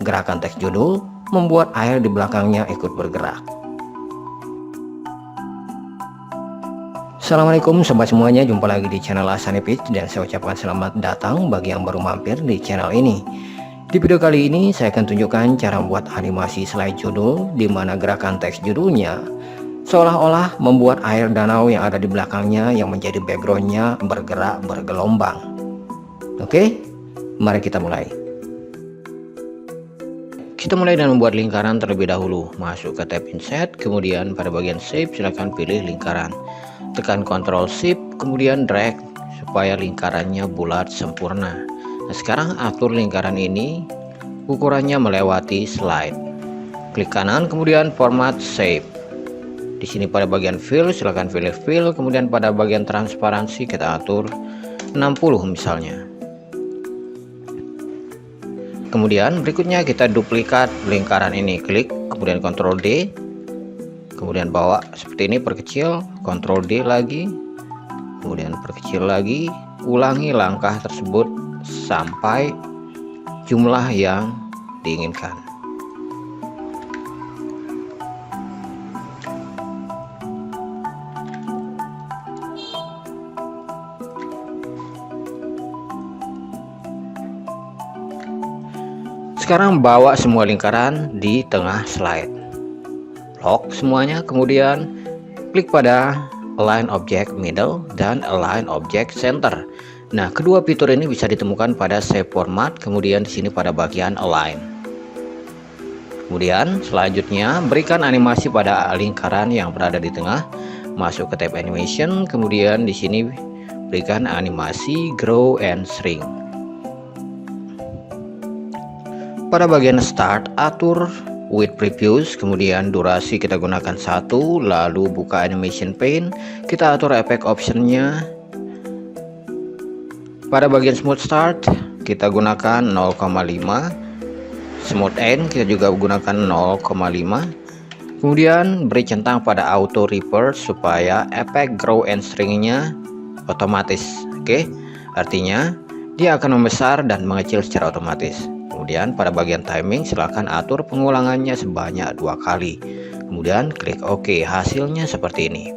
gerakan teks judul membuat air di belakangnya ikut bergerak. Assalamualaikum sobat semuanya, jumpa lagi di channel Hasanipit dan saya ucapkan selamat datang bagi yang baru mampir di channel ini. Di video kali ini saya akan tunjukkan cara membuat animasi slide judul di mana gerakan teks judulnya seolah-olah membuat air danau yang ada di belakangnya yang menjadi backgroundnya bergerak bergelombang. Oke, mari kita mulai. Kita mulai dengan membuat lingkaran terlebih dahulu. Masuk ke tab Insert, kemudian pada bagian Shape silahkan pilih lingkaran. Tekan Ctrl Shift, kemudian drag supaya lingkarannya bulat sempurna. Nah, sekarang atur lingkaran ini ukurannya melewati slide. Klik kanan, kemudian Format Shape. Di sini pada bagian Fill silahkan pilih Fill, kemudian pada bagian transparansi kita atur 60 misalnya. Kemudian berikutnya kita duplikat lingkaran ini, klik kemudian Ctrl D, kemudian bawa seperti ini, perkecil, Ctrl D lagi, kemudian perkecil lagi, ulangi langkah tersebut sampai jumlah yang diinginkan. Sekarang bawa semua lingkaran di tengah slide. Lock semuanya, kemudian klik pada Align Object Middle dan Align Object Center. Nah, kedua fitur ini bisa ditemukan pada Shape Format, kemudian di sini pada bagian Align. Kemudian selanjutnya berikan animasi pada lingkaran yang berada di tengah. Masuk ke tab Animation, kemudian di sini berikan animasi Grow and Shrink. Pada bagian Start, atur With Previews, kemudian durasi kita gunakan 1, lalu buka Animation Pane, kita atur efek optionnya. Pada bagian Smooth Start, kita gunakan 0,5, Smooth End kita juga gunakan 0,5. Kemudian beri centang pada Auto Reverse supaya efek Grow and Shrink-nya otomatis. Oke, artinya dia akan membesar dan mengecil secara otomatis. Kemudian pada bagian timing silahkan atur pengulangannya sebanyak 2 kali. Kemudian klik OK. Hasilnya seperti ini.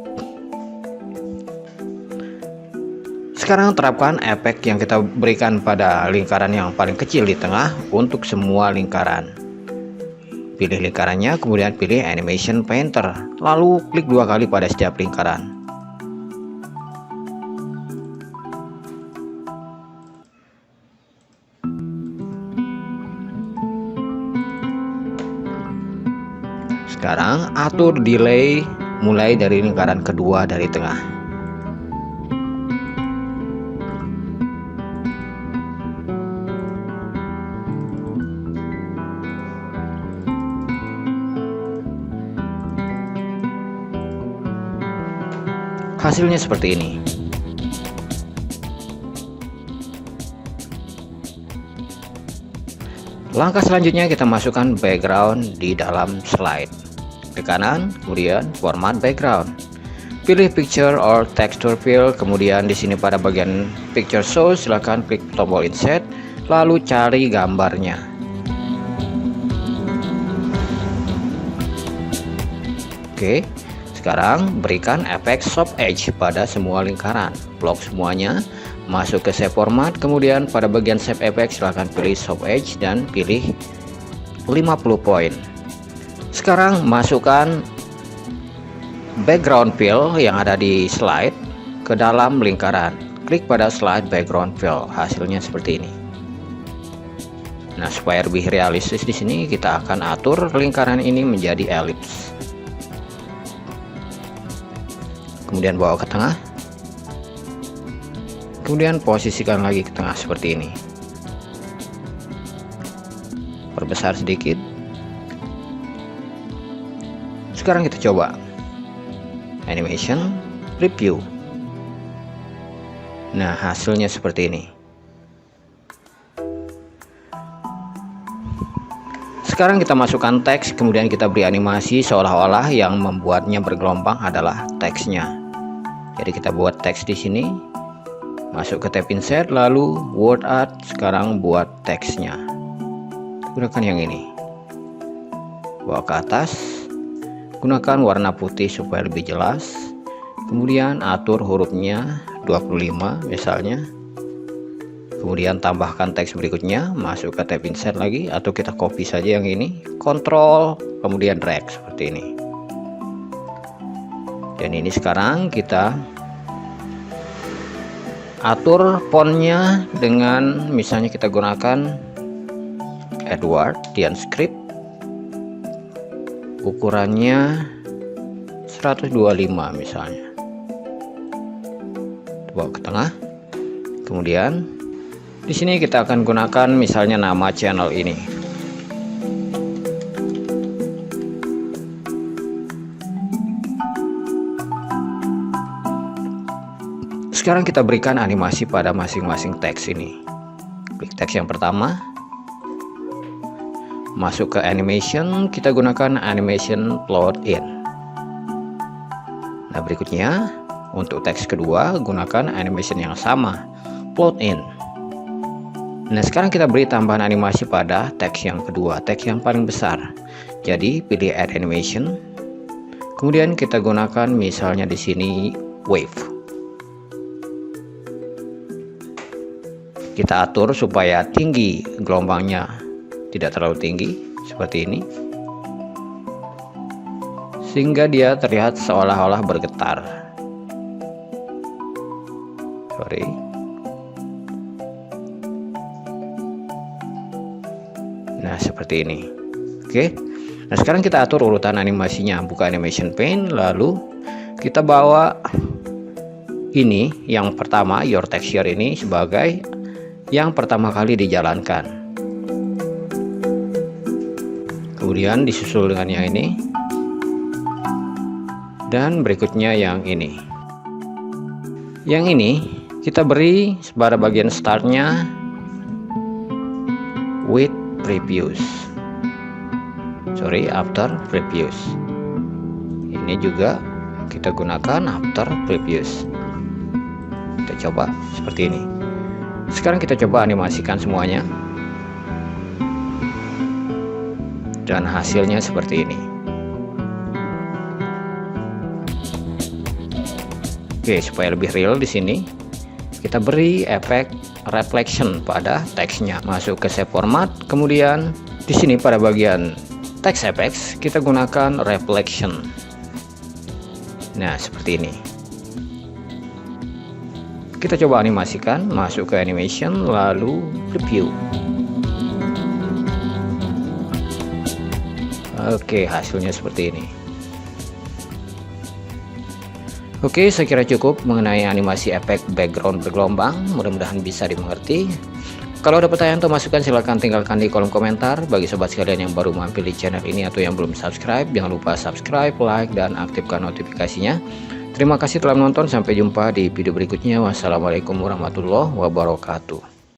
Sekarang terapkan efek yang kita berikan pada lingkaran yang paling kecil di tengah untuk semua lingkaran. Pilih lingkarannya, kemudian pilih Animation Painter, lalu klik 2 kali pada setiap lingkaran. Sekarang atur delay mulai dari lingkaran kedua dari tengah. Hasilnya seperti ini. Langkah selanjutnya kita masukkan background di dalam slide. Ke kanan, kemudian Format Background. Pilih Picture or Texture Fill, kemudian di sini pada bagian Picture Source silakan klik tombol Insert, lalu cari gambarnya. Oke, sekarang berikan efek Soft Edge pada semua lingkaran. Lock semuanya, masuk ke Shape Format, kemudian pada bagian Shape Effect silakan pilih Soft Edge dan pilih 50 poin. Sekarang masukkan background fill yang ada di slide ke dalam lingkaran. Klik pada slide background fill. Hasilnya seperti ini. Nah, supaya lebih realistis di sini kita akan atur lingkaran ini menjadi elips. Kemudian bawa ke tengah. Kemudian posisikan lagi ke tengah seperti ini. Perbesar sedikit. Sekarang kita coba Animation Preview. Nah, hasilnya seperti ini. Sekarang kita masukkan teks, kemudian kita beri animasi seolah-olah yang membuatnya bergelombang adalah teksnya. Jadi kita buat teks di sini. Masuk ke tab Insert, lalu Word Art, sekarang buat teksnya. gunakan yang ini. Bawa ke atas, gunakan warna putih supaya lebih jelas. Kemudian atur hurufnya 25 misalnya. Kemudian tambahkan teks berikutnya, masuk ke tab insert lagi, atau kita copy saja yang ini, Ctrl kemudian drag seperti ini. Dan ini sekarang kita atur fontnya dengan misalnya kita gunakan Edward Tian Script, ukurannya 125 misalnya. Bawa ke tengah. Kemudian di sini kita akan gunakan misalnya nama channel ini. Sekarang kita berikan animasi pada masing-masing teks ini. Klik teks yang pertama. Masuk ke animation, kita gunakan animation plot in. Nah, berikutnya untuk teks kedua gunakan animation yang sama, plot in. Nah, sekarang kita beri tambahan animasi pada teks yang kedua, teks yang paling besar. Jadi pilih add animation. Kemudian kita gunakan misalnya di sini wave. Kita atur supaya tinggi gelombangnya tidak terlalu tinggi seperti ini. Sehingga dia terlihat seolah-olah bergetar. Sorry. Nah, seperti ini. Oke. Nah, sekarang kita atur urutan animasinya. Buka animation pane, lalu kita bawa ini yang pertama, your texture ini sebagai yang pertama kali dijalankan. Kemudian disusul dengan yang ini. Dan berikutnya yang ini. Yang ini kita beri pada bagian startnya with previous, after previous. Ini juga kita gunakan after previous. Kita coba seperti ini. Sekarang kita coba animasikan semuanya, dan hasilnya seperti ini. Oke, supaya lebih real di sini kita beri efek reflection pada teksnya. Masuk ke save format, kemudian di sini pada bagian text effects kita gunakan reflection. Nah, seperti ini. Kita coba animasikan, masuk ke animation lalu preview. Oke, hasilnya seperti ini. Oke, saya kira cukup mengenai animasi efek background bergelombang. Mudah-mudahan bisa dimengerti. Kalau ada pertanyaan atau masukan silahkan tinggalkan di kolom komentar. Bagi sobat sekalian yang baru mampir di channel ini atau yang belum subscribe, jangan lupa subscribe, like, dan aktifkan notifikasinya. Terima kasih telah menonton. Sampai jumpa di video berikutnya. Wassalamualaikum warahmatullahi wabarakatuh.